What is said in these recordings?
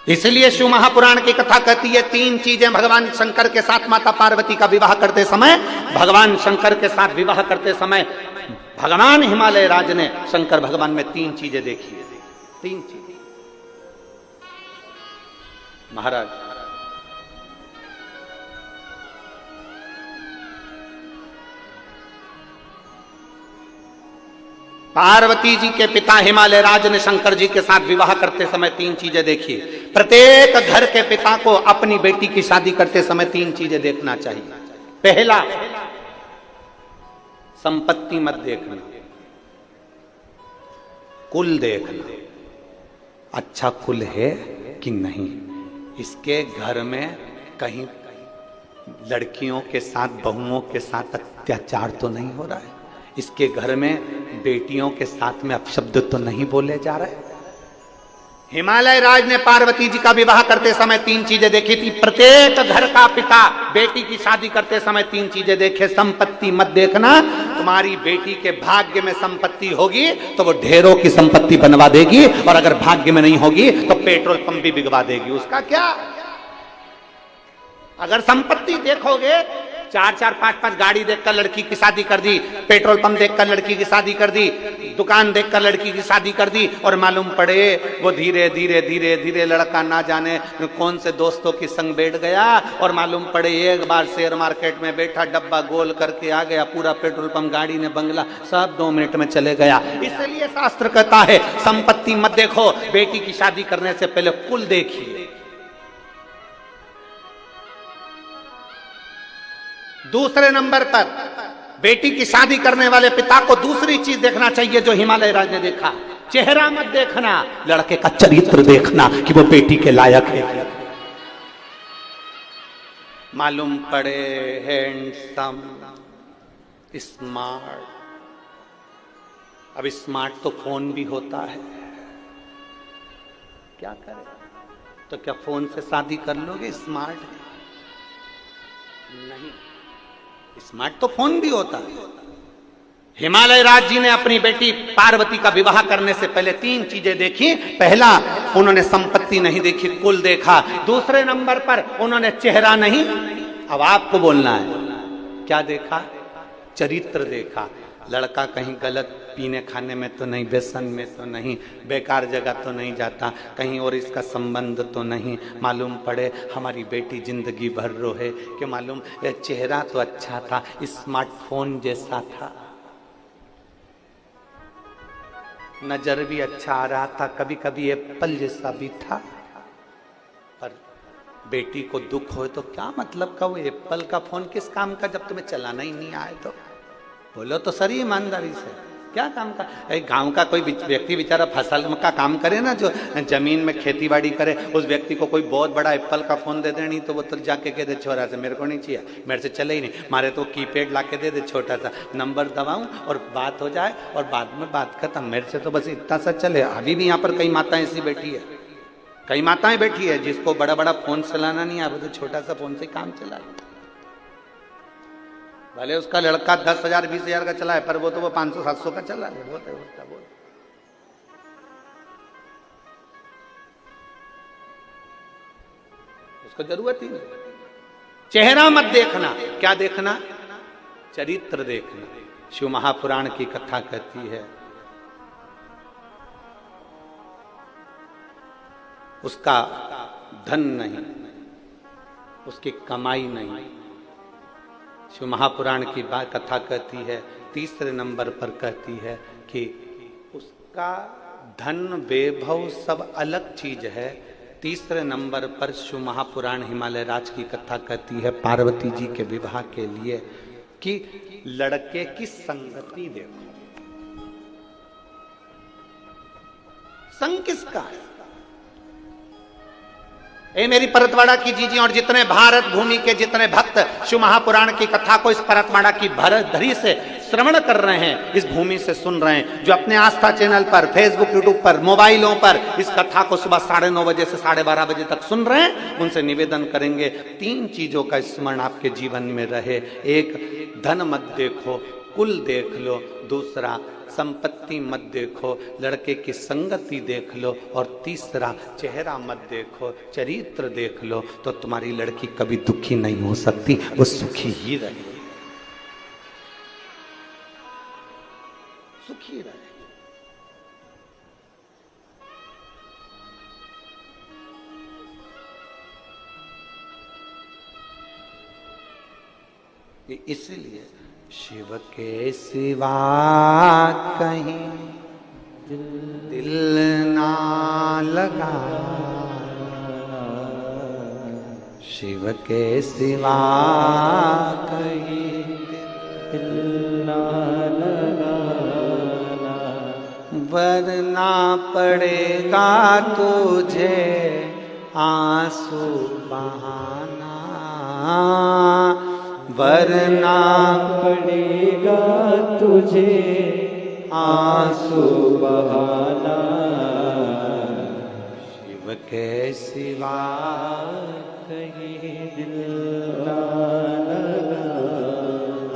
इसलिए शिव महापुराण की कथा कहती है तीन चीजें भगवान शंकर के साथ माता पार्वती का विवाह करते समय, भगवान शंकर के साथ विवाह करते समय भगवान हिमालय राज ने शंकर भगवान में तीन चीजें देखी है। तीन चीजें महाराज, पार्वती जी के पिता हिमालय राज ने शंकर जी के साथ विवाह करते समय तीन चीजें देखी। प्रत्येक घर के पिता को अपनी बेटी की शादी करते समय तीन चीजें देखना चाहिए। पहला, संपत्ति मत देखना, कुल देखना, अच्छा कुल है कि नहीं, इसके घर में कहीं लड़कियों के साथ बहुओं के साथ अत्याचार तो नहीं हो रहा है, इसके घर में बेटियों के साथ में अपशब्द तो नहीं बोले जा रहे। हिमालय राज ने पार्वती जी का विवाह करते समय तीन चीजें देखी थी। प्रत्येक घर का पिता बेटी की शादी करते समय तीन चीजें देखे। संपत्ति मत देखना, तुम्हारी बेटी के भाग्य में संपत्ति होगी तो वो ढेरों की संपत्ति बनवा देगी, और अगर भाग्य में नहीं होगी तो पेट्रोल पंप भी बिगवा देगी। उसका क्या? अगर संपत्ति देखोगे, चार चार पांच पांच गाड़ी देखकर लड़की की शादी कर दी, पेट्रोल पंप देखकर लड़की की शादी कर दी, दुकान देखकर लड़की की शादी कर दी, और मालूम पड़े वो धीरे धीरे धीरे धीरे लड़का ना जाने कौन से दोस्तों की संग बैठ गया, और मालूम पड़े एक बार शेयर मार्केट में बैठा, डब्बा गोल करके आ गया, पूरा पेट्रोल पंप, गाड़ी ने बंगला सब 2 मिनट में चले गया। इसलिए शास्त्र कहता है संपत्ति मत देखो, बेटी की शादी करने से पहले कुल देखिए। दूसरे नंबर पर बेटी की शादी करने वाले पिता को दूसरी चीज देखना चाहिए जो हिमालय राज ने देखा। चेहरा मत देखना, लड़के का चरित्र देखना कि वो बेटी के लायक है। मालूम पड़े हैंडसम, स्मार्ट। अब स्मार्ट तो फोन भी होता है, क्या करें? तो क्या फोन से शादी कर लोगे? स्मार्ट नहीं, स्मार्ट तो फोन भी होता है। हिमालय राज जी ने अपनी बेटी पार्वती का विवाह करने से पहले तीन चीजें देखी। पहला, उन्होंने संपत्ति नहीं देखी, कुल देखा। दूसरे नंबर पर उन्होंने चेहरा नहीं, अब आपको बोलना है, क्या देखा? चरित्र देखा। लड़का कहीं गलत पीने खाने में तो नहीं, व्यसन में तो नहीं, बेकार जगह तो नहीं जाता, कहीं और इसका संबंध तो नहीं। मालूम पड़े हमारी बेटी जिंदगी भर रोहे कि मालूम चेहरा तो अच्छा था, स्मार्टफोन जैसा था, नजर भी अच्छा आ रहा था, कभी कभी एप्पल जैसा भी था। पर बेटी को दुख हो तो क्या मतलब का वो एप्पल का फोन किस काम का जब तुम्हें चलाना ही नहीं आए? तो बोलो तो सही ईमानदारी से, क्या काम का? गांव का कोई व्यक्ति बेचारा फसल का काम करे ना, जो जमीन में खेती बाड़ी करे, उस व्यक्ति को कोई बहुत बड़ा एप्पल का फोन दे दे, नहीं तो वो तो जाके कह दे छोरा से मेरे को नहीं चाहिए, मेरे से चले ही नहीं, मारे तो कीपैड ला के दे दे, छोटा सा नंबर दबाऊं और बात हो जाए और बाद में बात खत्म। मेरे से तो बस इतना सा चले। अभी भी यहाँ पर कई माताएं ऐसी बैठी है, कई माताएं बैठी है जिसको बड़ा बड़ा फोन चलाना नहीं आता, तो छोटा सा फोन से काम चला। भले उसका लड़का 10,000 20,000 का चला है, पर वो तो वो 500-700 का चला है। बोल उसको जरूरत ही नहीं। चेहरा मत देखना, क्या देखना? चरित्र देखना। शिव महापुराण की कथा कहती है उसका धन नहीं, उसकी कमाई नहीं। शिव महापुराण की बात कथा कहती है, तीसरे नंबर पर कहती है कि उसका धन वैभव सब अलग चीज है। तीसरे नंबर पर शिव महापुराण हिमालय राज की कथा कहती है पार्वती जी के विवाह के लिए कि लड़के की संगति देखो, संग किसका है? ए मेरी परतवाड़ा की जीजी और जितने भारत भूमि के जितने भक्त शिव महापुराण की कथा को इस परतवाड़ा की धरी से श्रवण कर रहे हैं, इस भूमि से सुन रहे हैं, जो अपने आस्था चैनल पर, फेसबुक, यूट्यूब पर, मोबाइलों पर इस कथा को सुबह 9:30 बजे से 12:30 बजे तक सुन रहे हैं, उनसे निवेदन करेंगे तीन चीजों का स्मरण आपके जीवन में रहे। एक, धन मत देखो, कुल देख लो, दूसरा संपत्ति मत देखो, लड़के की संगति देख लो, और तीसरा चेहरा मत देखो, चरित्र देख लो, तो तुम्हारी लड़की कभी दुखी नहीं हो सकती, वो सुखी ही रहेगी, सुखी रहेगी। इसलिए शिव के सिवा कहीं दिल ना लगा, शिव के सिवा कहीं दिल ना लगा, वरना पड़ेगा तुझे आंसू बहाना, वरना पड़ेगा तुझे आंसू बहाना, शिव के सिवा कहीं दिल ना लगा।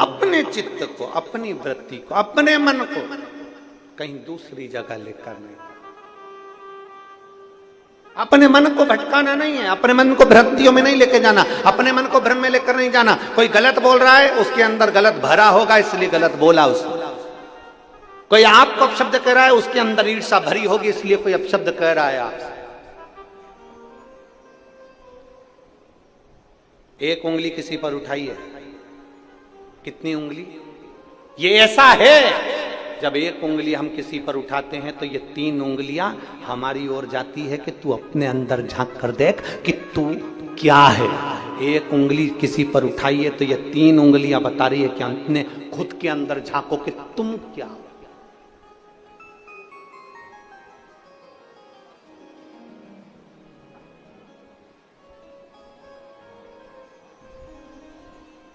अपने चित्त को, अपनी वृत्ति को, अपने मन को कहीं दूसरी जगह लेकर नहीं, अपने मन को भटकाना नहीं है, अपने मन को भ्रांतियों में नहीं लेके जाना, अपने मन को भ्रम में लेकर नहीं जाना। कोई गलत बोल रहा है, उसके अंदर गलत भरा होगा, इसलिए गलत बोला उसने। कोई आपको अपशब्द कह रहा है, उसके अंदर ईर्ष्या भरी होगी, इसलिए कोई अपशब्द कह रहा है आपसे। एक उंगली किसी पर उठाई है, कितनी उंगली? ये ऐसा है, जब एक उंगली हम किसी पर उठाते हैं तो ये 3 उंगलियां हमारी ओर जाती है कि तू अपने अंदर झांक कर देख कि तू क्या है। एक उंगली किसी पर उठाई है तो ये 3 उंगलियां बता रही है कि अपने खुद के अंदर झांको कि तुम क्या हो।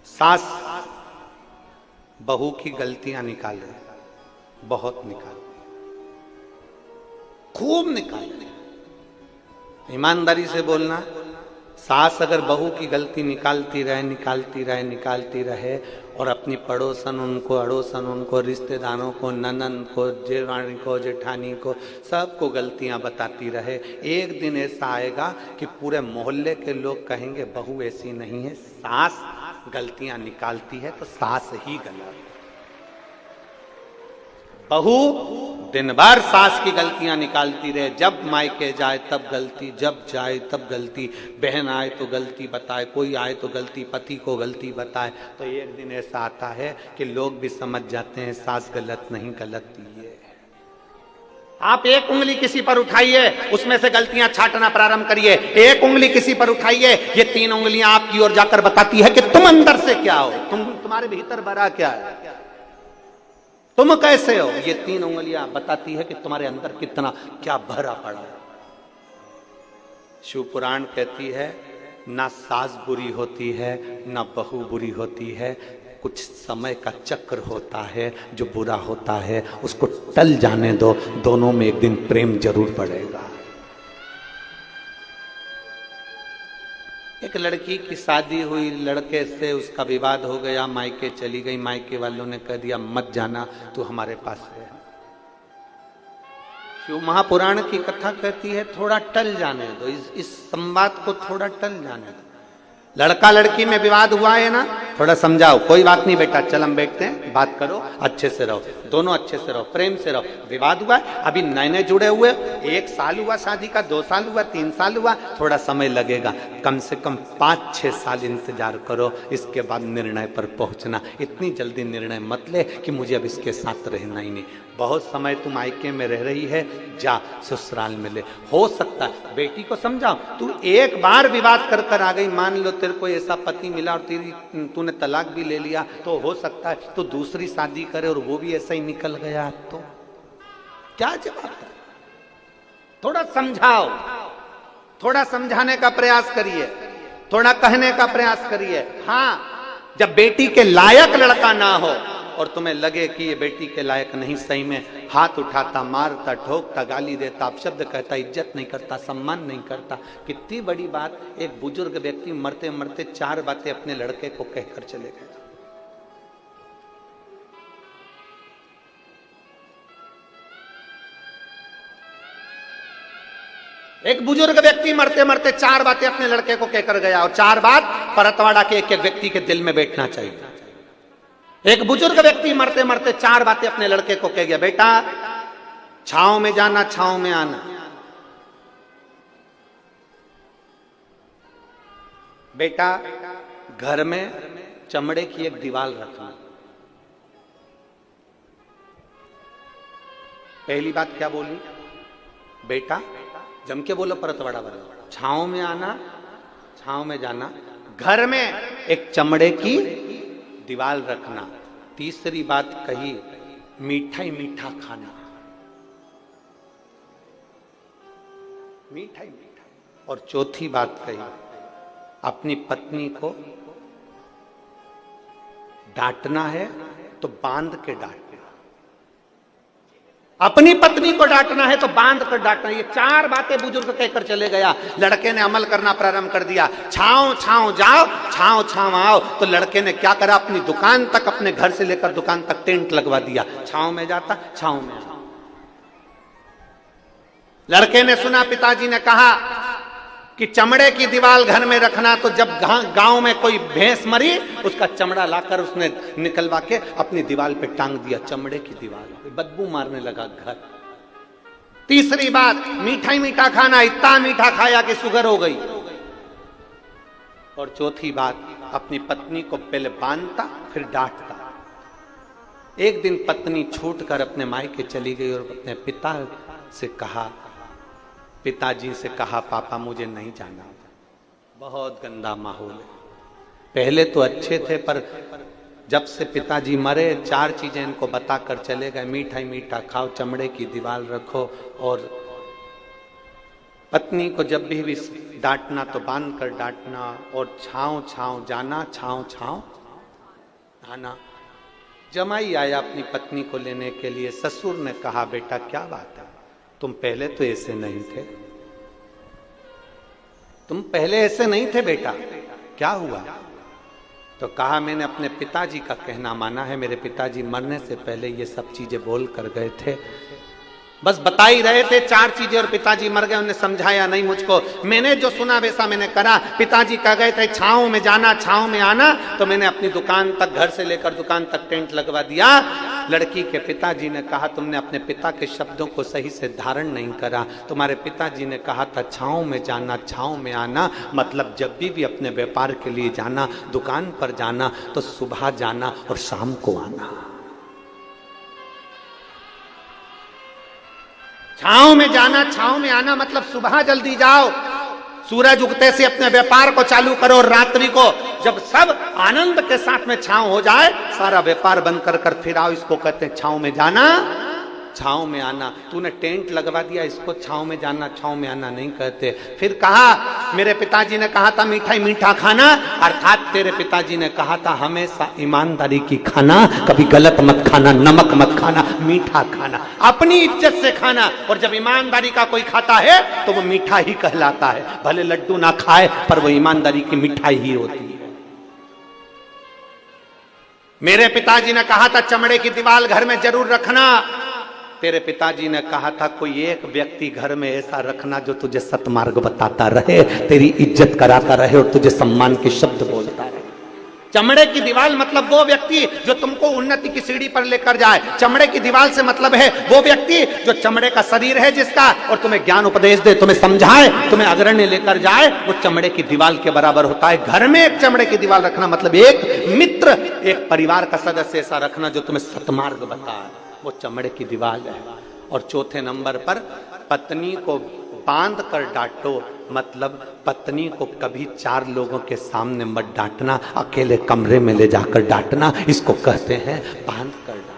सास बहू की गलतियां निकाले, बहुत निकाल, खूब निकाल। ईमानदारी से बोलना, सास अगर बहू की गलती निकालती रहे, निकालती रहे, निकालती रहे, और अपनी पड़ोसन उनको, अड़ोसन उनको, रिश्तेदारों को, ननन को, जेठानी को, जेठानी को, सबको गलतियां बताती रहे, एक दिन ऐसा आएगा कि पूरे मोहल्ले के लोग कहेंगे बहू ऐसी नहीं है, सास गलतियां निकालती है तो सास ही गलत। बहू दिन भर सास की गलतियां निकालती रहे, जब मायके जाए तब गलती, जब जाए तब गलती, बहन आए तो गलती बताए, कोई आए तो गलती, पति को गलती बताए, तो एक दिन ऐसा आता है कि लोग भी समझ जाते हैं सास गलत नहीं, गलत ये है। आप एक उंगली किसी पर उठाइए, उसमें से गलतियां छांटना प्रारंभ करिए। एक उंगली किसी पर उठाइए, ये 3 उंगलियां आपकी ओर जाकर बताती है कि तुम अंदर से क्या हो, तुम्हारे भीतर भरा क्या है, तुम कैसे हो। ये 3 उंगलियां बताती है कि तुम्हारे अंदर कितना क्या भरा पड़ा है। शिव पुराण कहती है ना सास बुरी होती है ना बहू बुरी होती है, कुछ समय का चक्र होता है जो बुरा होता है, उसको टल जाने दो, दोनों में एक दिन प्रेम जरूर पड़ेगा। एक लड़की की शादी हुई, लड़के से उसका विवाद हो गया, मायके चली गई, मायके वालों ने कह दिया मत जाना, तू हमारे पास है। शिव महापुराण की कथा कहती है थोड़ा टल जाने दो, इस संवाद को थोड़ा टल जाने दो। लड़का लड़की में विवाद हुआ है ना, थोड़ा समझाओ, कोई बात नहीं बेटा, चल हम बैठते हैं, बात करो, अच्छे से रहो, दोनों अच्छे से रहो, प्रेम से रहो। विवाद हुआ है, अभी नए नए जुड़े हुए, 1 साल हुआ शादी का, 2 साल हुआ, 3 साल हुआ, थोड़ा समय लगेगा, कम से कम 5-6 साल इंतजार करो, इसके बाद निर्णय पर पहुंचना। इतनी जल्दी निर्णय मत ले कि मुझे अब इसके साथ रहना ही नहीं। बहुत समय तुम मायके में रह रही है, जा ससुराल में ले। हो सकता है बेटी को समझाओ, तू एक बार विवाद कर कर आ गई, मान लो तेरे को ऐसा पति मिला और तूने तलाक भी ले लिया, तो हो सकता है तो दूसरी शादी करे और वो भी ऐसा ही निकल गया, तो क्या जवाब है? थोड़ा समझाओ, थोड़ा समझाने का प्रयास करिए, थोड़ा कहने का प्रयास करिए। हाँ, जब बेटी के लायक लड़का ना हो और तुम्हें लगे कि ये बेटी के लायक नहीं, सही में हाथ उठाता, मारता, ठोकता, गाली देता, अपशब्द कहता, इज्जत नहीं करता, सम्मान नहीं करता। कितनी बड़ी बात, एक बुजुर्ग व्यक्ति मरते मरते 4 बातें अपने लड़के को कहकर चले गए। एक बुजुर्ग व्यक्ति मरते मरते 4 बातें अपने लड़के को कहकर गया, और 4 बात परतवाड़ा के एक एक व्यक्ति के दिल में बैठना चाहिए। एक बुजुर्ग व्यक्ति मरते मरते 4 बातें अपने लड़के को कह गया, बेटा छांव में जाना, छांव में आना। बेटा घर में चमड़े की एक दीवार रखना। पहली बात क्या बोली? बेटा जम के बोलो परतवाड़ा वाला, छांव में आना, छांव में जाना, घर में एक चमड़े की दीवार रखना। तीसरी बात कही, मीठा ही मीठा खाना, मीठा ही मीठा। और चौथी बात कही, अपनी पत्नी को डांटना है तो बांध के डांटना। अपनी पत्नी को डांटना है तो बांध कर डांटना। ये 4 बातें बुजुर्ग कहकर चले गया। लड़के ने अमल करना प्रारंभ कर दिया। छांव छांव जाओ, छांव छांव आओ। तो लड़के ने क्या करा, अपनी दुकान तक, अपने घर से लेकर दुकान तक टेंट लगवा दिया। छांव में जाता, छांव में आता। लड़के ने सुना पिताजी ने कहा कि चमड़े की दीवार घर में रखना, तो जब गांव में कोई भैंस मरी उसका चमड़ा लाकर उसने निकलवा के अपनी दीवार पे टांग दिया। चमड़े की दीवार, बदबू मारने लगा घर। तीसरी बात, मीठा ही मीठा खाना, इतना मीठा खाया कि शुगर हो गई। और चौथी बात, अपनी पत्नी को पहले बांधता फिर डांटता। एक दिन पत्नी छूटकर अपने मायके चली गई और अपने पिता से कहा, पिताजी से कहा, पापा मुझे नहीं जाना, बहुत गंदा माहौल है। पहले तो अच्छे थे, पर जब से पिताजी मरे 4 चीजें इनको बताकर चले गए, मीठा ही मीठा खाओ, चमड़े की दीवार रखो, और पत्नी को जब भी डांटना तो बांध कर डांटना, और छांव छांव जाना, छांव छांव आना। जमाई आया अपनी पत्नी को लेने के लिए। ससुर ने कहा, बेटा क्या बात है, तुम पहले तो ऐसे नहीं थे, तुम पहले ऐसे नहीं थे बेटा, क्या हुआ? तो कहा, मैंने अपने पिताजी का कहना माना है। मेरे पिताजी मरने से पहले ये सब चीजें बोल कर गए थे, बस बता ही रहे थे 4 चीजें, और पिताजी मर गए, उन्हें समझाया नहीं मुझको। मैंने जो सुना वैसा मैंने करा। पिताजी कह गए थे छांव में जाना, छांव में आना, तो मैंने अपनी दुकान तक, घर से लेकर दुकान तक टेंट लगवा दिया। लड़की के पिताजी ने कहा, तुमने अपने पिता के शब्दों को सही से धारण नहीं करा। तुम्हारे पिताजी ने कहा था छांव में जाना, छांव में आना, मतलब जब भी अपने व्यापार के लिए जाना, दुकान पर जाना, तो सुबह जाना और शाम को आना। छांव में जाना, छांव में आना, मतलब सुबह जल्दी जाओ, सूरज उगते से अपने व्यापार को चालू करो, और रात्रि को जब सब आनंद के साथ में छांव हो जाए, सारा व्यापार बंद कर फिर आओ। इसको कहते हैं छांव में जाना, छांव में आना। तूने टेंट लगवा दिया, इसको छांव में जाना, छांव में आना नहीं कहते। फिर कहा, मेरे पिताजी ने कहा था मीठा ही मीठा खाना, अर्थात तेरे पिताजी ने कहा था हमेशा ईमानदारी की खाना, कभी गलत मत खाना, नमक मत खाना, मीठा खाना, अपनी इज्जत से खाना। और जब ईमानदारी का कोई खाता है तो वो मीठा ही कहलाता है, भले लड्डू ना खाए पर वो ईमानदारी की मिठाई ही होती है। मेरे पिताजी ने कहा था चमड़े की दीवार घर में जरूर रखना। तेरे पिताजी ने कहा था कोई एक व्यक्ति घर में ऐसा रखना जो तुझे सतमार्ग बताता रहे, तेरी इज्जत कराता रहे और तुझे सम्मान के शब्द बोलता रहे। चमड़े की दीवार मतलब वो व्यक्ति जो तुमको उन्नति की सीढ़ी पर लेकर जाए। चमड़े की दीवार से मतलब है वो व्यक्ति जो चमड़े का शरीर है जिसका, और तुम्हें ज्ञान उपदेश दे, तुम्हें समझाए, तुम्हें अग्रण्य लेकर जाए, वो चमड़े की दीवार के बराबर होता है। घर में एक चमड़े की दीवार रखना मतलब एक मित्र, एक परिवार का सदस्य ऐसा रखना जो तुम्हें सतमार्ग बताए, वो चमड़े की दीवार है। और चौथे नंबर पर पत्नी को बांध कर डांटो, मतलब पत्नी को कभी 4 लोगों के सामने मत डांटना, अकेले कमरे में ले जाकर डांटना, इसको कहते हैं बांध कर डांटना।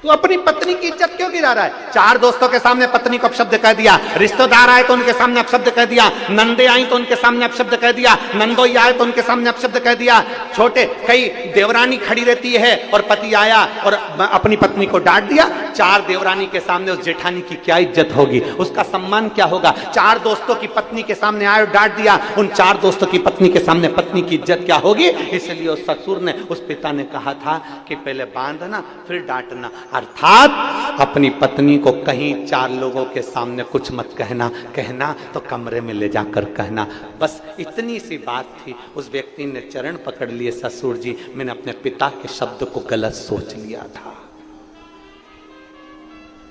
तू अपनी पत्नी की इज्जत क्यों गिरा रहा है? 4 दोस्तों के सामने पत्नी को अपशब्द कह दिया, रिश्तेदार आए तो उनके सामने अपशब्द कह दिया, नंदे आई तो उनके सामने अपशब्द कह दिया, नंदोई आए तो उनके सामने अपशब्द कह दिया, छोटे कई देवरानी खड़ी रहती है और पति आया और अपनी पत्नी को डांट दिया। 4 देवरानी के सामने उस जेठानी की क्या इज्जत होगी, उसका सम्मान क्या होगा? 4 दोस्तों की पत्नी के सामने आए और डांट दिया, उन 4 दोस्तों की पत्नी के सामने पत्नी की इज्जत क्या होगी? इसलिए उस ससुर ने, उस पिता ने कहा था कि पहले बांधना फिर डांटना। अर्थात अपनी पत्नी को कहीं 4 लोगों के सामने कुछ मत कहना, कहना तो कमरे में ले जाकर कहना। बस इतनी सी बात थी। उस व्यक्ति ने चरण पकड़ लिए, ससुर जी मैंने अपने पिता के शब्द को गलत सोच लिया था,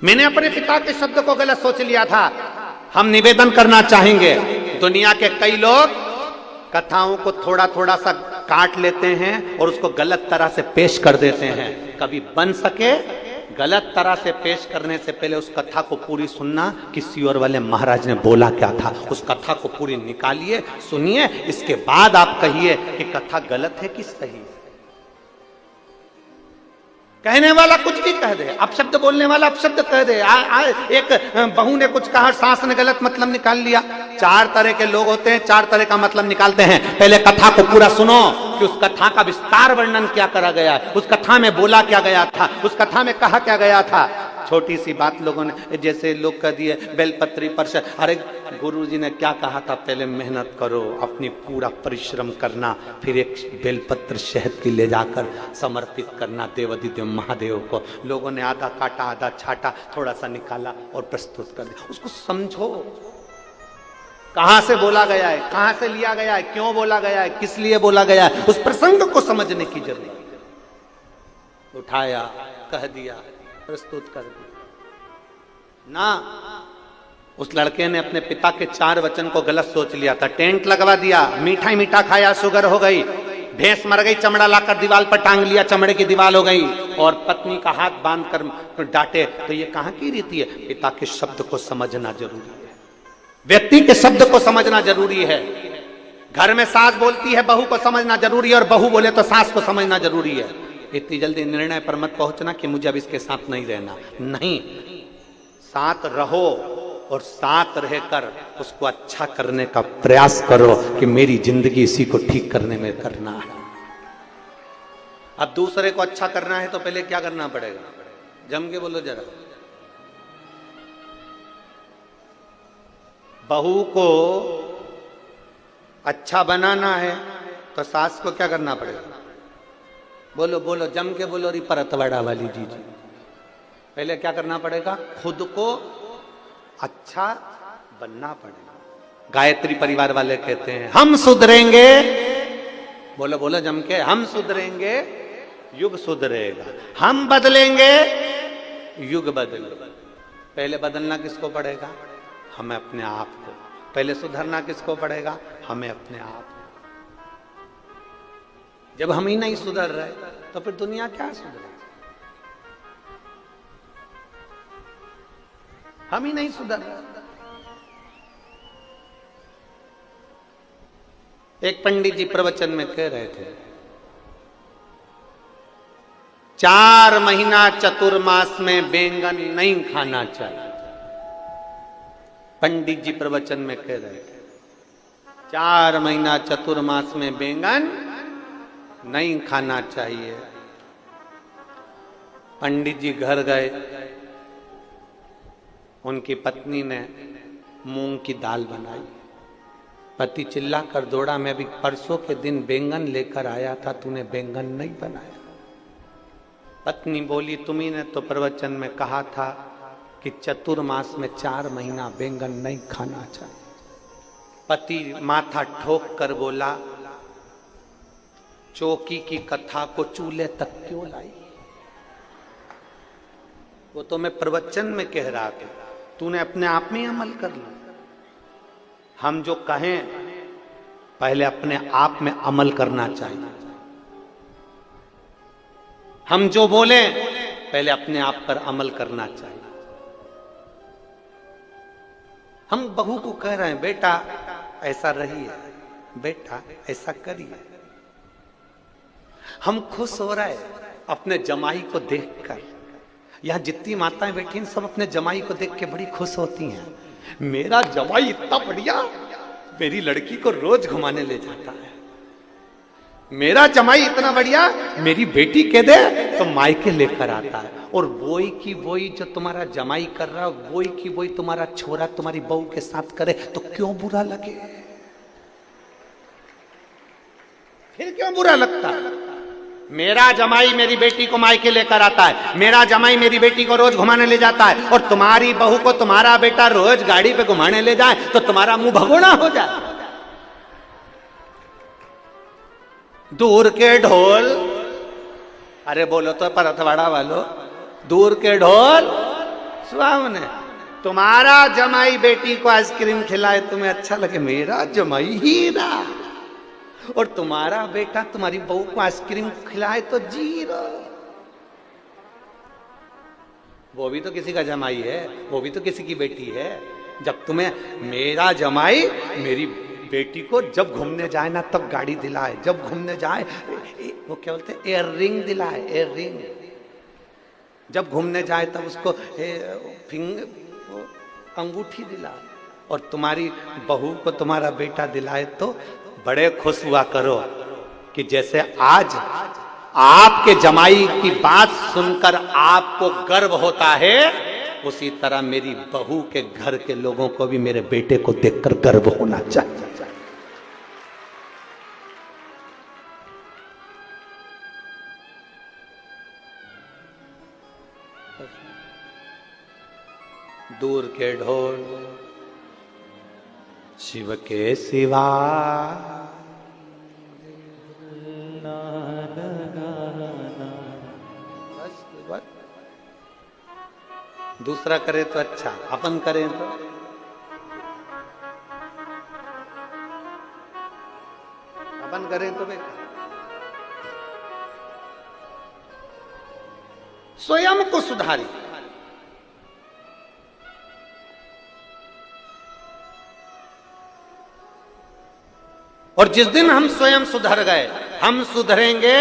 मैंने अपने पिता के शब्द को गलत सोच लिया था। हम निवेदन करना चाहेंगे, दुनिया के कई लोग कथाओं को थोड़ा थोड़ा सा काट लेते हैं और उसको गलत तरह से पेश कर देते हैं। कभी बन सके गलत तरह से पेश करने से पहले उस कथा को पूरी सुनना, किसी और वाले महाराज ने बोला क्या था, उस कथा को पूरी निकालिए, सुनिए, इसके बाद आप कहिए कि कथा गलत है कि सही। कहने वाला कुछ भी कह दे, अपशब्द बोलने वाला अपशब्द कह दे। एक बहू ने कुछ कहा, सास ने गलत मतलब निकाल लिया। 4 तरह के लोग होते हैं, 4 तरह का मतलब निकालते हैं। पहले कथा को पूरा सुनो कि उस कथा का विस्तार वर्णन क्या करा गया, उस कथा में बोला क्या गया था, उस कथा में कहा क्या गया था। छोटी सी बात लोगों ने, जैसे लोग कह दिए बेलपत्री पर, अरे गुरुजी ने क्या कहा था, पहले मेहनत करो, अपनी पूरा परिश्रम करना, फिर एक बेलपत्र शहद की ले जाकर समर्पित करना देवाधिदेव महादेव को। लोगों ने आधा काटा, आधा छाटा, थोड़ा सा निकाला और प्रस्तुत कर दिया। उसको समझो, कहां से बोला गया है, कहां से लिया गया है, क्यों बोला गया है, किस लिए बोला गया है, उस प्रसंग को समझने की जरूरत है। उठाया, कह दिया, प्रस्तुत कर दिया ना। उस लड़के ने अपने पिता के 4 वचन को गलत सोच लिया था। टेंट लगवा दिया, मीठा ही मीठा खाया, शुगर हो गई, भैंस मर गई, चमड़ा लाकर दीवार पर टांग लिया, चमड़े की दीवार हो गई, और पत्नी का हाथ बांध कर डांटे। तो ये कहां की रीति है? पिता के शब्द को समझना जरूरी है, व्यक्ति के शब्द को समझना जरूरी है। घर में सास बोलती है, बहू को समझना जरूरी है, और बहू बोले तो सास को समझना जरूरी है। इतनी जल्दी निर्णय पर मत पहुंचना कि मुझे अब इसके साथ नहीं रहना। नहीं, साथ रहो और साथ रहकर उसको अच्छा करने का प्रयास करो कि मेरी जिंदगी इसी को ठीक करने में करना है। अब दूसरे को अच्छा करना है तो पहले क्या करना पड़ेगा? जम के बोलो जरा। बहू को अच्छा बनाना है तो सास को क्या करना पड़ेगा? बोलो बोलो, जम के बोलो री परतवाड़ा वाली जी। पहले क्या करना पड़ेगा? खुद को अच्छा बनना पड़ेगा। गायत्री परिवार वाले कहते हैं हम सुधरेंगे, बोलो बोलो जम के, हम सुधरेंगे युग सुधरेगा, हम बदलेंगे युग बदलेगा। पहले बदलना किसको पड़ेगा? हमें अपने आप को। पहले सुधरना किसको पड़ेगा? हमें अपने आप को। जब हम ही नहीं सुधर रहे तो फिर दुनिया क्या सुधरे? हम ही नहीं सुधर रहे। एक पंडित जी प्रवचन में कह रहे थे 4 महीना चतुर्मास में बैंगन नहीं खाना चाहिए। पंडित जी प्रवचन में कह रहे थे 4 महीना चतुर्मास में बैंगन नहीं खाना चाहिए। पंडित जी घर गए, उनकी पत्नी ने मूंग की दाल बनाई। पति चिल्ला कर दौड़ा, मैं अभी परसों के दिन बैंगन लेकर आया था, तूने बैंगन नहीं बनाया। पत्नी बोली तुम्ही ने तो प्रवचन में कहा था कि चतुर्मास में 4 महीना बैंगन नहीं खाना चाहिए। पति माथा ठोक कर बोला चौकी की कथा को चूल्हे तक क्यों लाई? वो तो मैं प्रवचन में कह रहा था, तूने अपने आप में अमल कर लो। हम जो कहें पहले अपने आप में अमल करना चाहिए। हम जो बोले पहले अपने आप पर अमल करना चाहिए। हम बहू को कह रहे हैं बेटा ऐसा रहिए, बेटा ऐसा करिए। हम खुश हो रहे अपने जमाई को देखकर। यहां जितनी माताएं बैठी हैं सब अपने जमाई को देख के बड़ी खुश होती हैं। मेरा जमाई इतना बढ़िया, मेरी लड़की को रोज घुमाने ले जाता है। मेरा जमाई इतना बढ़िया, मेरी बेटी कह दे तो मायके लेकर आता है। और वही की वही जो तुम्हारा जमाई कर रहा है, वही की वही तुम्हारा छोरा तुम्हारी बहू के साथ करे तो क्यों बुरा लगे? फिर क्यों बुरा लगता? मेरा जमाई मेरी बेटी को मायके लेकर आता है, मेरा जमाई मेरी बेटी को रोज घुमाने ले जाता है, और तुम्हारी बहू को तुम्हारा बेटा रोज गाड़ी पे घुमाने ले जाए तो तुम्हारा मुंह भगोड़ा हो जाए। दूर के ढोल, अरे बोलो तो परथवाड़ा वालों, दूर के ढोल सुहावने। तुम्हारा जमाई बेटी को आइसक्रीम खिलाए तुम्हें अच्छा लगे, मेरा जमाई हीरा, और तुम्हारा बेटा तुम्हारी बहू को आइसक्रीम खिलाए तो जीरो। वो भी तो किसी का जमाई है, वो भी तो किसी की बेटी है। जब तुम्हें मेरा जमाई मेरी बेटी को जब घूमने जाए ना तब गाड़ी दिलाए, जब घूमने जाए वो क्या बोलते हैं, एयर रिंग दिलाए, एयर रिंग। जब घूमने जाए तब उसको अंगूठी दिलाए, और तुम्हारी बहू को तुम्हारा बेटा दिलाए तो बड़े खुश हुआ करो कि जैसे आज आपके जमाई की बात सुनकर आपको गर्व होता है, उसी तरह मेरी बहू के घर के लोगों को भी मेरे बेटे को देखकर गर्व होना चाहिए। दूर के ढोल शिव के सिवा दूसरा करे तो अच्छा, अपन करें तो अपन करें तो बेकार। स्वयं को सुधारी। और जिस दिन हम स्वयं सुधर गए, हम सुधरेंगे।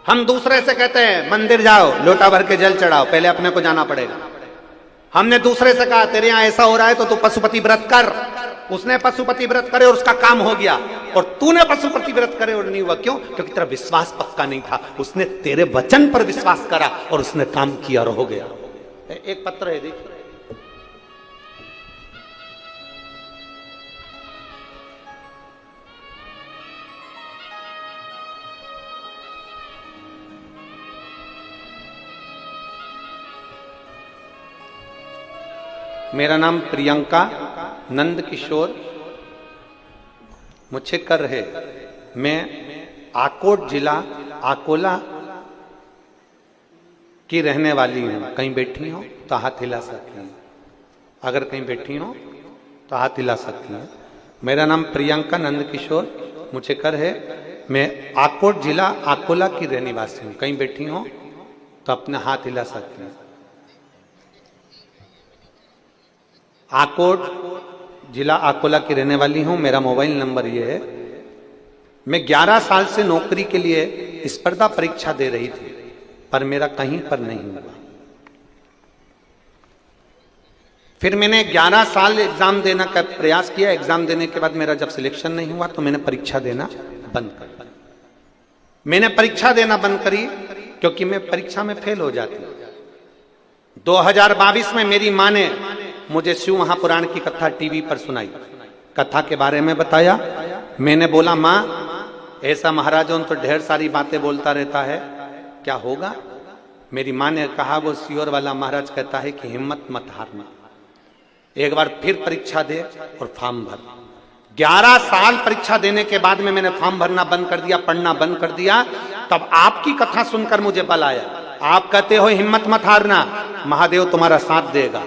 हम दूसरे से कहते हैं मंदिर जाओ, लोटा भर के जल चढ़ाओ, पहले अपने को जाना पड़ेगा। हमने दूसरे से कहा तेरे यहां ऐसा हो रहा है तो तू पशुपति व्रत कर, उसने पशुपति व्रत करे और उसका काम हो गया, और तूने पशुपति व्रत करे और नहीं हुआ। क्यों? क्योंकि तेरा विश्वास पक्का नहीं था। उसने तेरे वचन पर विश्वास करा और उसने काम किया और हो गया। एक पत्र है, देखिए, मेरा नाम प्रियंका नंद किशोर मुच्छेकर है। मैं आकोट जिला अकोला की रहने वाली हूँ। कहीं बैठी हो तो हाथ हिला सकती हैं, अगर कहीं बैठी हो तो हाथ हिला सकती हैं। मेरा नाम प्रियंका नंद किशोर मुच्छेकर है। मैं आकोट जिला अकोला की रहने वासी हूँ। कहीं बैठी हो तो अपना हाथ हिला सकती हैं। आकोट जिला अकोला की रहने वाली हूं। मेरा मोबाइल नंबर ये है। मैं 11 साल से नौकरी के लिए स्पर्धा परीक्षा दे रही थी, पर मेरा कहीं पर नहीं हुआ। फिर मैंने 11 साल एग्जाम देना का प्रयास किया। एग्जाम देने के बाद मेरा जब सिलेक्शन नहीं हुआ तो मैंने परीक्षा देना बंद कर दी। मैंने परीक्षा देना बंद करी क्योंकि मैं परीक्षा में फेल हो जाती। 2022 में मेरी मां ने मुझे शिव महापुराण की कथा टीवी पर सुनाई। कथा के बारे में बताया। मैंने बोला मां, ऐसा महाराजों तो ढेर सारी बातें बोलता रहता है, क्या होगा? मेरी मां ने कहा वो सियोर वाला महाराज कहता है कि हिम्मत मत हारना, एक बार फिर परीक्षा दे और फॉर्म भर। 11 साल परीक्षा देने के बाद में मैंने फॉर्म भरना बंद कर दिया, पढ़ना बंद कर दिया। तब आपकी कथा सुनकर मुझे बल आया। आप कहते हो हिम्मत मत हारना, महादेव तुम्हारा साथ देगा।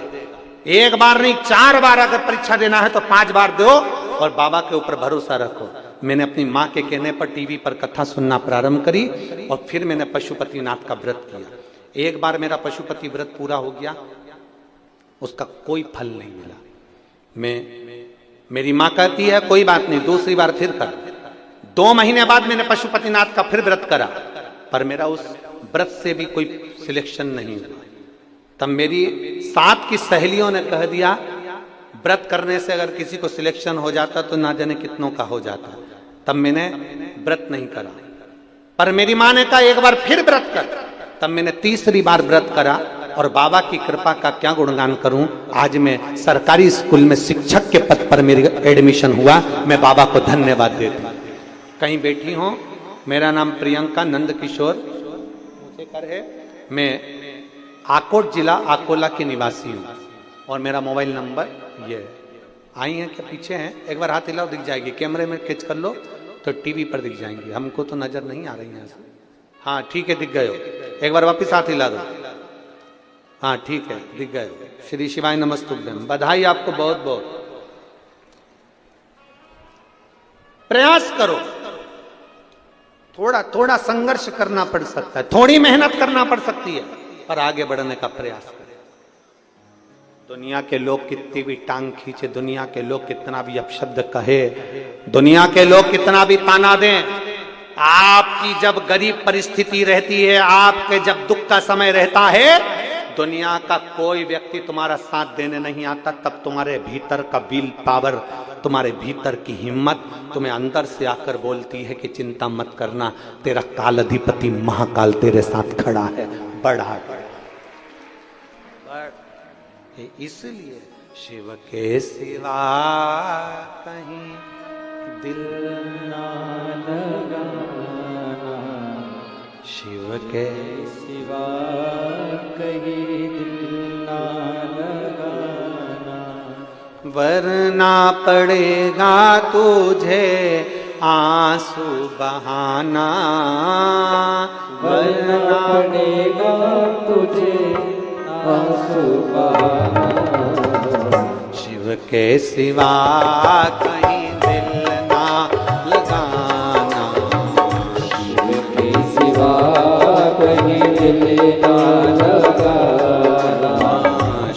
एक बार नहीं 4 बार अगर परीक्षा देना है तो 5 बार दो और बाबा के ऊपर भरोसा रखो। मैंने अपनी माँ के कहने पर टीवी पर कथा सुनना प्रारंभ करी और फिर मैंने पशुपतिनाथ का व्रत किया। एक बार मेरा पशुपति व्रत पूरा हो गया, उसका कोई फल नहीं मिला। मेरी माँ कहती है कोई बात नहीं, दूसरी बार फिर कर। 2 महीने बाद मैंने पशुपतिनाथ का फिर व्रत करा, पर मेरा उस व्रत से भी कोई सिलेक्शन नहीं हुआ। तब मेरी साथ की सहेलियों ने कह दिया व्रत करने से अगर किसी को सिलेक्शन हो जाता तो ना जाने कितनों का हो जाता। तब मैंने व्रत नहीं करा, पर मेरी माँ ने कहा एक बार फिर व्रत कर। तब मैंने तीसरी बार व्रत करा और बाबा की कृपा का क्या गुणगान करूं। आज मैं सरकारी स्कूल में शिक्षक के पद पर मेरी एडमिशन हुआ। मैं बाबा को धन्यवाद देता हूं। कहीं बैठी हो मेरा नाम प्रियंका नंद किशोर मुझेकर है। मैं आकोट जिला अकोला के निवासी हूँ और मेरा मोबाइल नंबर ये है। आई हैं क्या पीछे हैं? एक बार हाथ हिलाओ, दिख जाएगी। कैमरे में खींच कर लो तो टीवी पर दिख जाएंगी, हमको तो नजर नहीं आ रही है ऐसे। हाँ ठीक है, दिख गए हो। एक बार वापिस हाथ हिला दो। हाँ ठीक है, दिख गए हो। श्री शिवाय नमस्तुभ्यम। बधाई आपको बहुत बहुत। प्रयास करो, थोड़ा थोड़ा संघर्ष करना पड़ सकता है, थोड़ी मेहनत करना पड़ सकती है, पर आगे बढ़ने का प्रयास करें। दुनिया के लोग कितनी भी टांग खींचे, दुनिया के लोग कितना भी अपशब्द कहे, दुनिया के लोग कितना भी ताना दें, आपकी जब गरीब परिस्थिति रहती है, आपके जब दुख का समय रहता है, दुनिया का कोई व्यक्ति तुम्हारा साथ देने नहीं आता। तब तुम्हारे भीतर का विल पावर, तुम्हारे भीतर की हिम्मत तुम्हें अंदर से आकर बोलती है कि चिंता मत करना, तेरा काल अधिपति महाकाल तेरे साथ खड़ा है, बढ़ा। इसलिए शिव के सिवा कहीं दिल ना लगाना, शिव के सिवा कहीं दिल ना लगाना, वरना पड़ेगा तुझे आंसू बहाना, वरना पड़ेगा तुझे आंसू बहाना, शिव के सिवा कहीं दिल ना लगाना, शिव के सिवा कहीं दिल ना लगाना,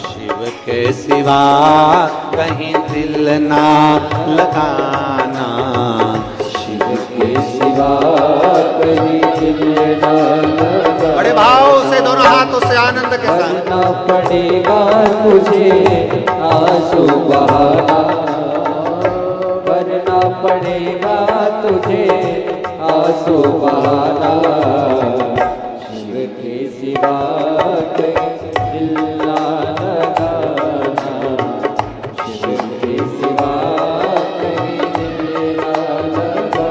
शिव के सिवा कहीं दिल ना लगाना, शिव के सिवा कहीं दिल ना लगाना। बड़े भाव से दोनों हाथों से आनंद के साथ। वरना पड़ेगा तुझे आंसू बहाना, वरना पड़ेगा तुझे आंसू बहाना, शिव के सिवा कहीं दिल ना लगाना, शिव के सिवा कहीं दिल ना लगाना।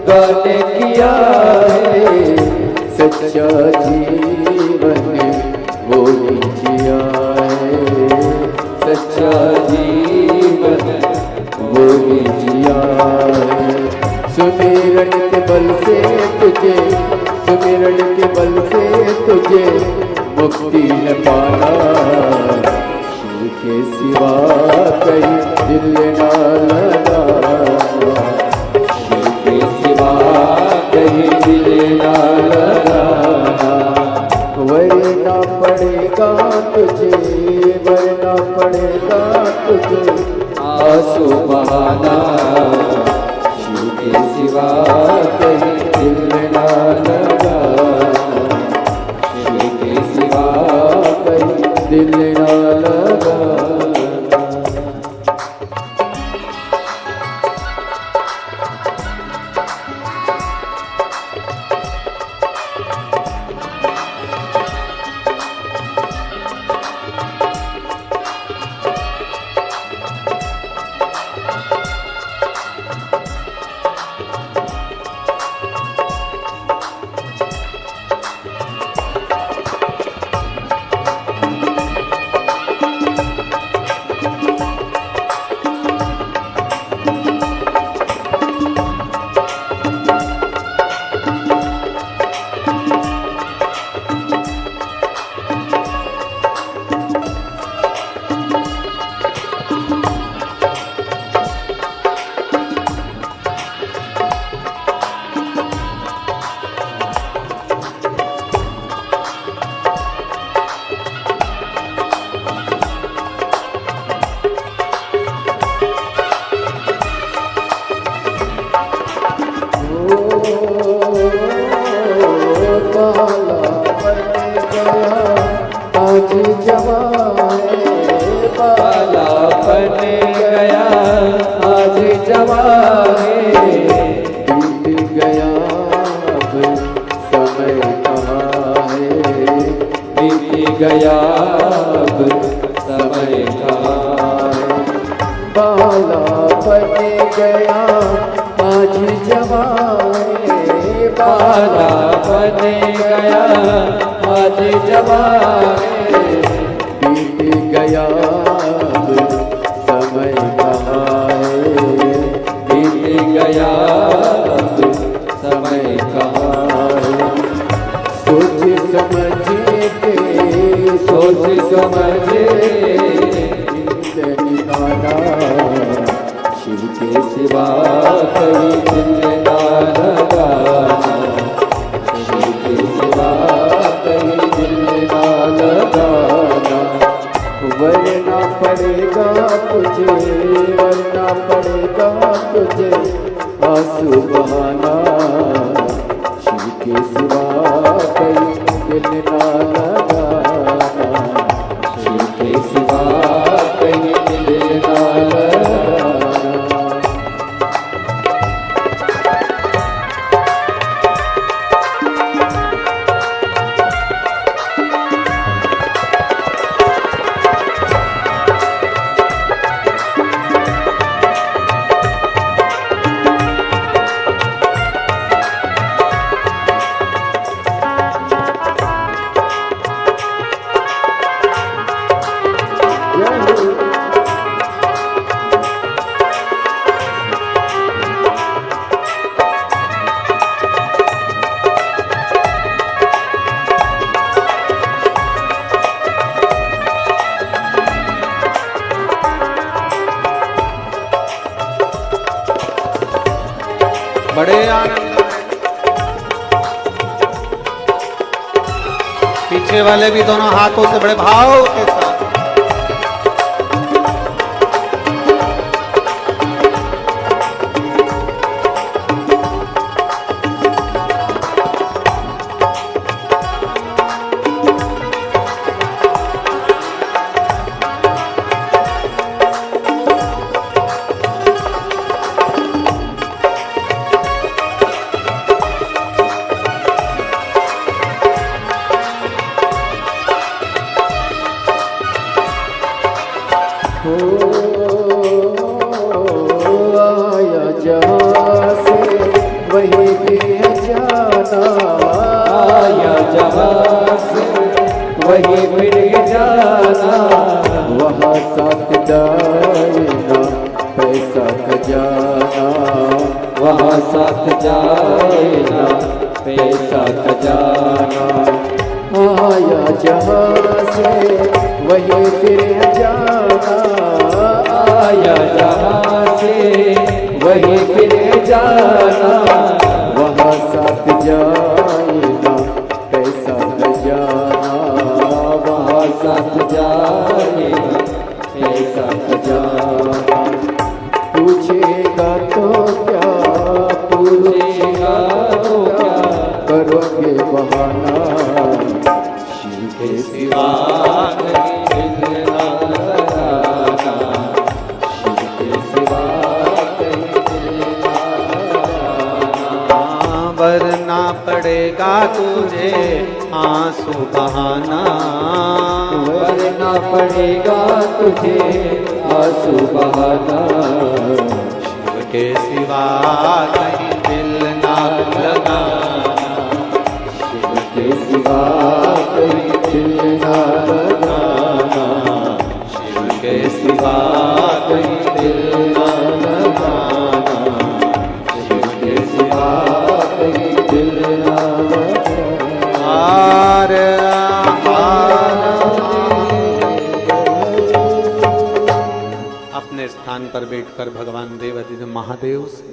गाने सच्चा जीवन वो ही जिया है, सच्चा जीवन वो ही जिया है। सुमिरन के बल से तुझे, सुमिरन के बल से तुझे मुक्ति न पाना, शिव के सिवा कहीं दिल न लगाना, शिव के सिवा कहीं दिल न लगाना। वरना पड़ेगा तुझे, वरना पड़ेगा तुझे आंसू बहाना, शिव के सिवा कहीं दिल न लगाना, शिव के सिवा कहीं दिल न लगाना। गया अब समय कहाँ है, बाला बन गया आज जवाए, बाला बन गया आज जवाए, बीत गया अब समय कहाँ है, बीत गया अब समय कहाँ है। सोच समझ के, सोच समझ निकाला, शिव के सिवा कहीं दिल ना लगाना, शिव के सिवा कहीं दिल ना लगाना। वरना पड़ेगा तुझे, वरना पड़ेगा तुझे आंसू बहाना, शिव के सिवा कहीं दिल ना लगाना, शिव के सिवा कहीं दिल ना लगाना। बड़े आनंद में पीछे वाले भी दोनों हाथों से बड़े भाव के साथ जहाँ से वही फिर जाना, वहाँ साथ जाना पैसा खजाना, वहाँ साथ जाना पैसा खजाना। आया जहाँ से वही फिर जाना, आया जहाँ से वही फिर जाना, वहाँ साथ जाना पैसा खजाना, वहाँ साथ जाना पैसा खजाना। पूछेगा तो क्या, पूछेगा तो क्या, करोगे बहाना, शिव के सिवा नहीं दिल ना लगाना, शिव के सिवा कहीं दिल ना लगाना। वरना पड़ेगा तुझे आंसू बहाना, वरना पड़ेगा तुझे आंसू बहाना, शिव के सिवा कहीं दिल ना लगाना, शिव के सिवा कहीं दिल ना लगाना, शिव के सिवा कहीं दिल ना लगाना, शिव के सिवा कहीं दिल ना लगाना। हार अपने स्थान पर बैठकर भगवान देवाधिदेव महादेव से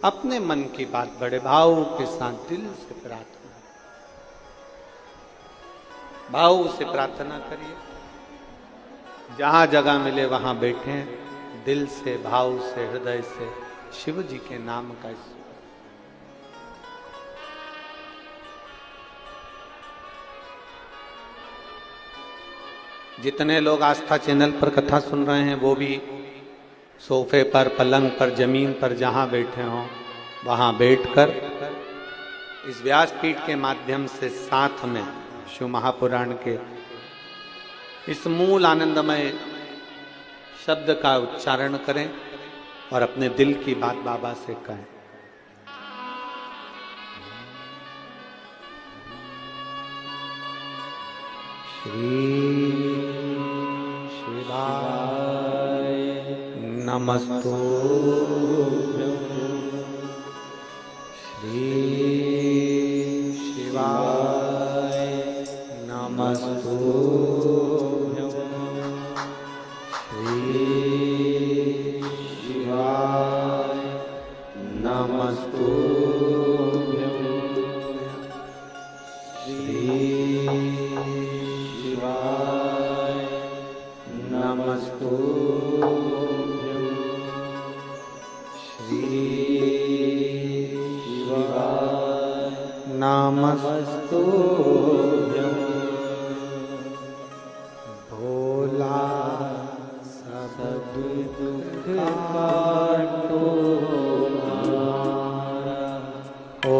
अपने मन की बात बड़े भाव के साथ दिल से प्रार्थना, भाव से प्रार्थना करिए। जहां जगह मिले वहां बैठे, दिल से भाव से हृदय से शिव जी के नाम का जितने लोग आस्था चैनल पर कथा सुन रहे हैं वो भी सोफे पर, पलंग पर, जमीन पर जहां बैठे हों वहां बैठकर इस व्यासपीठ के माध्यम से साथ में शिव महापुराण के इस मूल आनंदमय शब्द का उच्चारण करें और अपने दिल की बात बाबा से कहें। श्री शिवाय नमस्तु, श्री शिवाय नमस्तु, श्री शिवाय नमस्तु, श्री नमस्तु, श्री शिवाय नमस्तु। भोला सब दुख काटो हमारा, ओ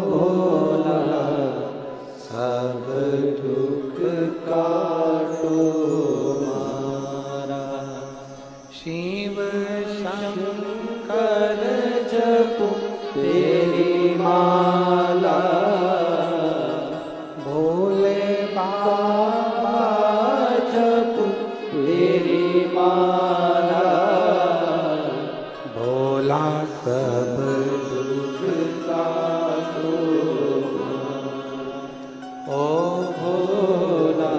भोला सब दुख काटो हमारा। शिव शंकर जपो तेरी माला, भोले बाबा जपो तेरी माला, भोला सब दुख काटो, ओ भोला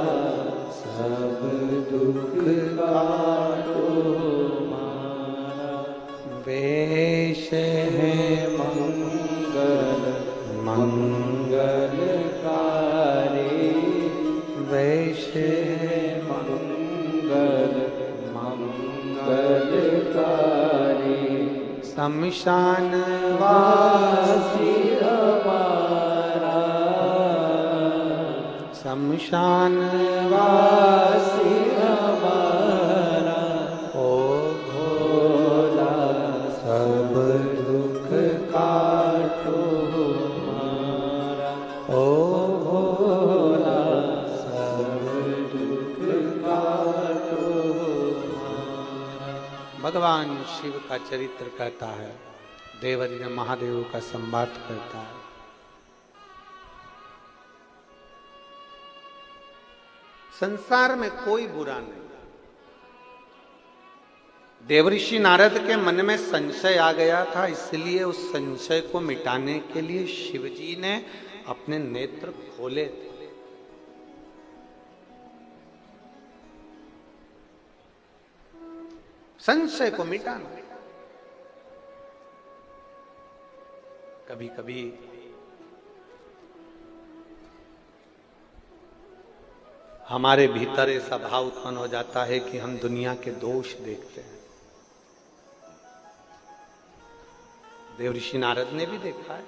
सब दुख काटो हमारा। वेश है मंगल मंगलकारी, वेश है मंगल मंगलकारी, शमशान वासी हमारा, शमशान वासी हमारा, ओ भोला सब दुख काटो हमारा, ओ भोला सब दुख काटो हमारा। भगवान शिव का चरित्र कहता है, देवाधिदेव महादेव का संवाद करता है। संसार में कोई बुरा नहीं। देवऋषि नारद के मन में संशय आ गया था, इसलिए उस संशय को मिटाने के लिए शिवजी ने अपने नेत्र खोले थे। संशय को मिटाना। कभी कभी हमारे भीतर ऐसा भाव उत्पन्न हो जाता है कि हम दुनिया के दोष देखते हैं। देवऋषि नारद ने भी देखा है।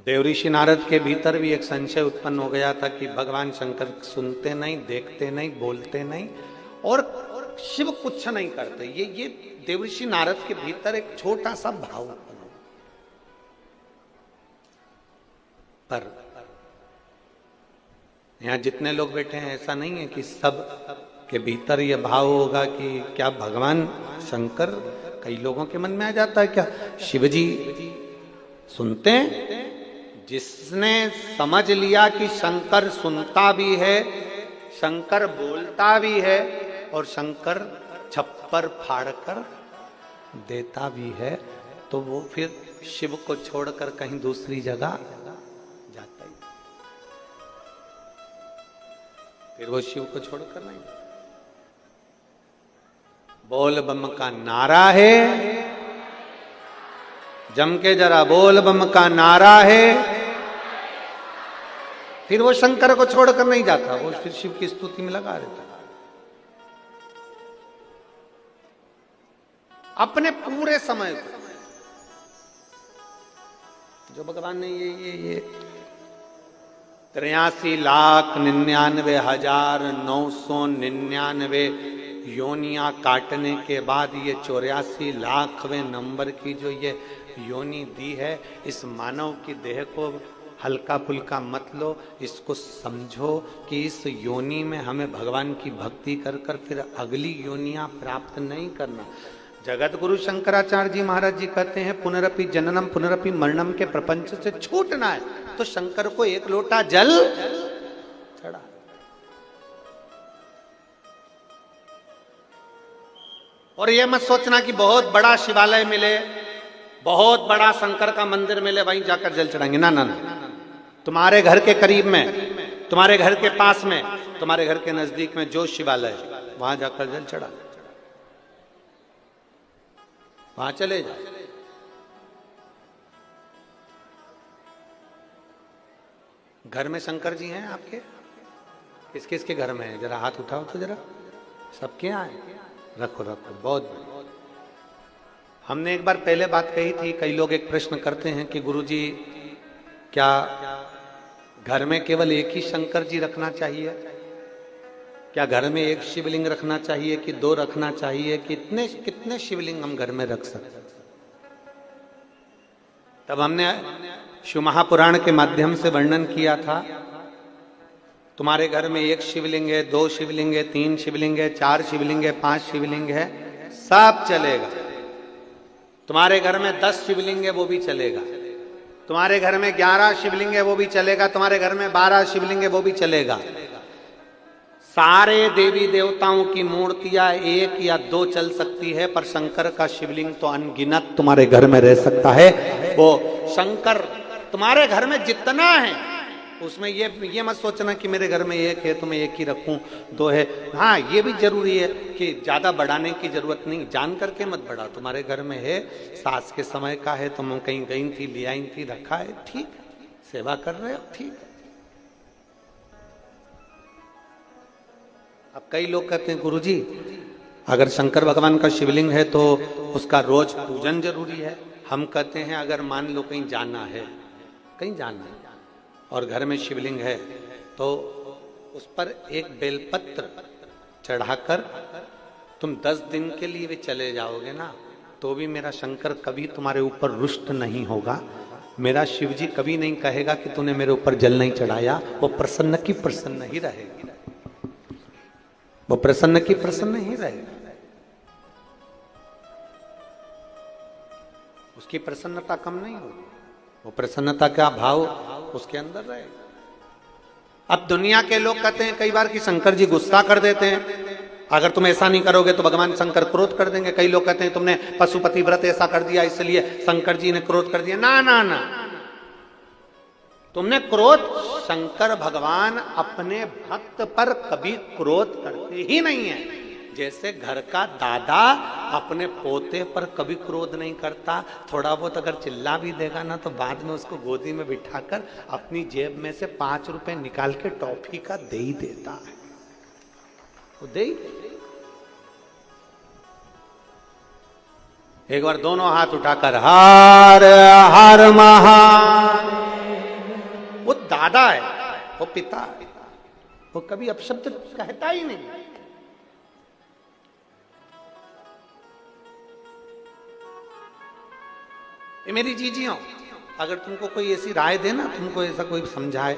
देवऋषि नारद के भीतर भी एक संशय उत्पन्न हो गया था कि भगवान शंकर सुनते नहीं, देखते नहीं, बोलते नहीं और शिव कुछ नहीं करते। ये देवऋषि नारद के भीतर एक छोटा सा भाव उत्पन्न हो। पर यहां जितने लोग बैठे हैं ऐसा नहीं है कि सब के भीतर यह भाव होगा कि क्या भगवान शंकर, कई लोगों के मन में आ जाता है क्या शिवजी सुनते हैं? जिसने समझ लिया कि शंकर सुनता भी है, शंकर बोलता भी है और शंकर छप्पर फाड़कर देता भी है, तो वो फिर शिव को छोड़कर कहीं दूसरी जगह जाता ही, फिर वो शिव को छोड़कर नहीं। बोल बम का नारा है, जम के जरा बोल बम का नारा है, फिर वो शंकर को छोड़कर नहीं जाता, वो फिर शिव की स्तुति में लगा रहता। अपने पूरे समय को जो भगवान ने ये 83,99,999 योनियां काटने के बाद ये 84 लाखवें नंबर की जो ये योनि दी है, इस मानव की देह को हल्का फुल्का मत लो, इसको समझो कि इस योनि में हमें भगवान की भक्ति कर कर फिर अगली योनियां प्राप्त नहीं करना। जगत गुरु शंकराचार्य जी महाराज जी कहते हैं पुनरपि जननम पुनरपि मरणम के प्रपंच से छूटना है तो शंकर को एक लोटा जल चढ़ा। और यह मत सोचना कि बहुत बड़ा शिवालय मिले, बहुत बड़ा शंकर का मंदिर मिले, वहीं जाकर जल चढ़ाएंगे। ना ना ना, तुम्हारे घर के करीब में, तुम्हारे घर के पास में, तुम्हारे घर के नजदीक में जो शिवालय है वहां जाकर जल चढ़ा, वहां चले जाओ। घर में शंकर जी हैं आपके? किस किस के घर में है? जरा हाथ उठाओ तो जरा। सबके यहाँ है? रखो रखो, बहुत। हमने एक बार पहले बात कही थी, कई लोग एक प्रश्न करते हैं कि गुरुजी क्या घर में केवल एक ही शंकर जी रखना चाहिए? क्या घर में एक शिवलिंग रखना चाहिए कि दो रखना चाहिए? कितने शिवलिंग हम घर में रख सकते? तब हमने शिव महापुराण के माध्यम से वर्णन किया था, तुम्हारे घर में एक शिवलिंग है, दो शिवलिंग है, तीन शिवलिंग है, चार शिवलिंग है, 5 शिवलिंग है, सब चलेगा। तुम्हारे घर में 10 शिवलिंग है, वो भी चलेगा। तुम्हारे घर में 11 शिवलिंग है, वो भी चलेगा। तुम्हारे घर में 12 शिवलिंग है, वो भी चलेगा। सारे देवी देवताओं की मूर्तियां 1 या 2 चल सकती है, पर शंकर का शिवलिंग तो अनगिनत तुम्हारे घर में रह सकता है। वो शंकर तुम्हारे घर में जितना है उसमें ये मत सोचना कि मेरे घर में एक है तो मैं एक ही रखूं, 2 है। हाँ, ये भी जरूरी है कि ज्यादा बढ़ाने की जरूरत नहीं, जान करके मत बढ़ा। तुम्हारे घर में है, सास के समय का है, तुम कहीं गई थी, ले आई थी, रखा है, ठीक है, सेवा कर रहे हो, ठीक है। अब कई लोग कहते हैं गुरुजी अगर शंकर भगवान का शिवलिंग है तो उसका रोज पूजन जरूरी है। हम कहते हैं अगर मान लो कहीं जाना है, कहीं जाना है और घर में शिवलिंग है तो उस पर एक बेलपत्र चढ़ाकर तुम 10 दिन के लिए भी चले जाओगे ना, तो भी मेरा शंकर कभी तुम्हारे ऊपर रुष्ट नहीं होगा। मेरा शिवजी कभी नहीं कहेगा कि तूने मेरे ऊपर जल नहीं चढ़ाया। वो प्रसन्न की प्रसन्न ही रहेगा, वो प्रसन्न की प्रसन्न ही रहेगा। उसकी प्रसन्नता कम नहीं होगी। वो प्रसन्नता का भाव उसके अंदर रहे। अब दुनिया के लोग कहते हैं कई बार कि शंकर जी गुस्सा कर देते हैं, अगर तुम ऐसा नहीं करोगे तो भगवान शंकर क्रोध कर देंगे। कई लोग कहते हैं तुमने पशुपति व्रत ऐसा कर दिया इसलिए शंकर जी ने क्रोध कर दिया। ना ना ना, तुमने क्रोध, शंकर भगवान अपने भक्त पर कभी क्रोध करते ही नहीं है। जैसे घर का दादा अपने पोते पर कभी क्रोध नहीं करता, थोड़ा बहुत अगर चिल्ला भी देगा ना तो बाद में उसको गोदी में बिठाकर अपनी जेब में से 5 रुपए निकाल के टॉफी का दे ही देता है, वो दे ही। एक बार दोनों हाथ उठाकर हर हर महादेव, वो दादा है, वो पिता है, वो कभी अपशब्द कहता ही नहीं। ये मेरी जीजियों, अगर तुमको कोई ऐसी राय दे ना, तुमको ऐसा कोई समझाए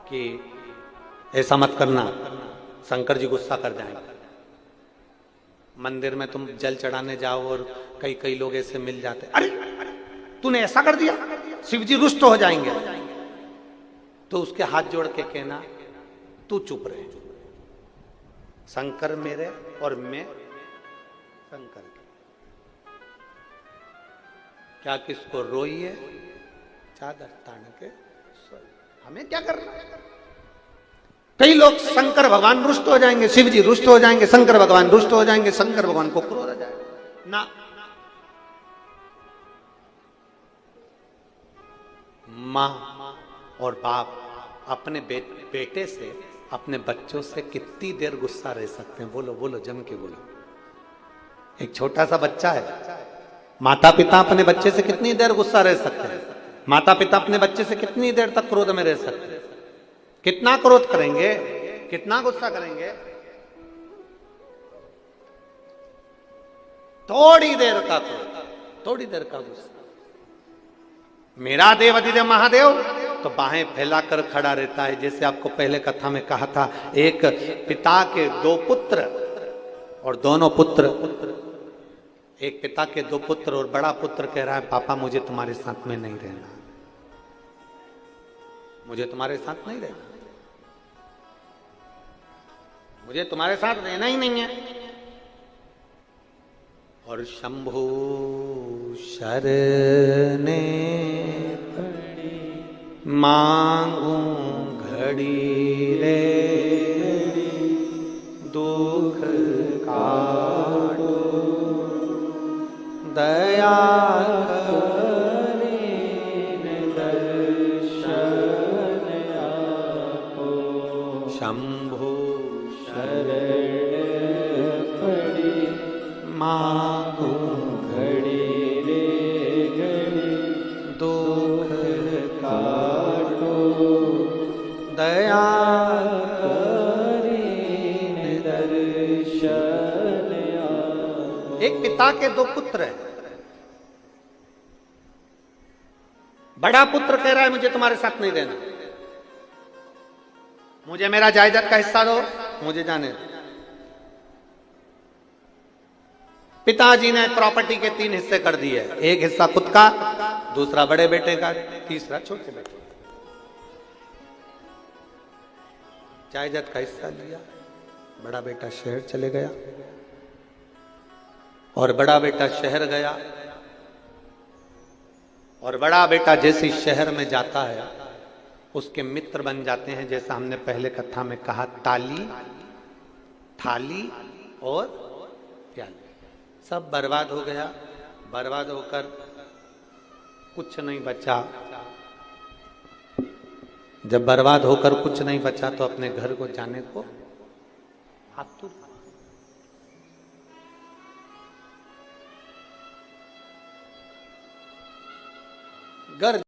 कि ऐसा मत करना, शंकर जी गुस्सा कर जाएंगे। मंदिर में तुम जल चढ़ाने जाओ और कई कई लोग ऐसे मिल जाते, अरे तूने ऐसा कर दिया, शिव जी रुष्ट हो जाएंगे, तो उसके हाथ जोड़ के कहना तू चुप रहे, शंकर मेरे और मैं शंकर के, क्या किसको रोइए चादर तान के सोइए, हमें क्या करना। कई लोग शंकर भगवान रुष्ट हो जाएंगे, शिव जी रुष्ट हो जाएंगे, शंकर भगवान रुष्ट हो जाएंगे, शंकर भगवान को क्रोध आ जाएगा। ना, मां और बाप अपने बेटे से, अपने बच्चों से कितनी देर गुस्सा रह सकते हैं? बोलो बोलो, जम के बोलो। एक छोटा सा बच्चा है, माता पिता अपने बच्चे से कितनी देर गुस्सा रह सकते हैं? माता पिता अपने बच्चे से कितनी देर तक क्रोध में रह सकते हैं? कितना क्रोध करेंगे, कितना गुस्सा करेंगे? थोड़ी देर का क्रोध, थोड़ी देर का गुस्सा। मेरा देव अधिदेव महादेव तो बाहें फैलाकर खड़ा रहता है। जैसे आपको पहले कथा में कहा था, एक पिता के 2 पुत्र और दोनों पुत्र, एक पिता के 2 पुत्र और बड़ा पुत्र कह रहा है पापा मुझे तुम्हारे साथ में नहीं रहना, मुझे तुम्हारे साथ नहीं रहना, मुझे तुम्हारे साथ रहना ही नहीं है। और शंभु शरणे मांगू घड़ी रे, दुख काटो दया करे दर्शन आपो, शंभु शरण पड़ी मांगू घड़ी रे घड़ी, दुख काटो दया करे दर्शन आपो। एक पिता के 2 पुत्र हैं। बड़ा पुत्र कह रहा है मुझे तुम्हारे साथ नहीं रहना, मुझे मेरा जायदाद का हिस्सा दो, मुझे जाने दो। पिताजी ने प्रॉपर्टी के 3 हिस्से कर दिए, एक हिस्सा खुद का, दूसरा बड़े बेटे का, तीसरा छोटे बेटे का। जायदाद का हिस्सा लिया, बड़ा बेटा शहर चले गया और बड़ा बेटा शहर गया। और बड़ा बेटा जैसे शहर में जाता है उसके मित्र बन जाते हैं, जैसा हमने पहले कथा में कहा, ताली, थाली और प्याली। सब बर्बाद हो गया, बर्बाद होकर कुछ नहीं बचा। जब बर्बाद होकर कुछ नहीं बचा तो अपने घर को जाने को आतुर। घर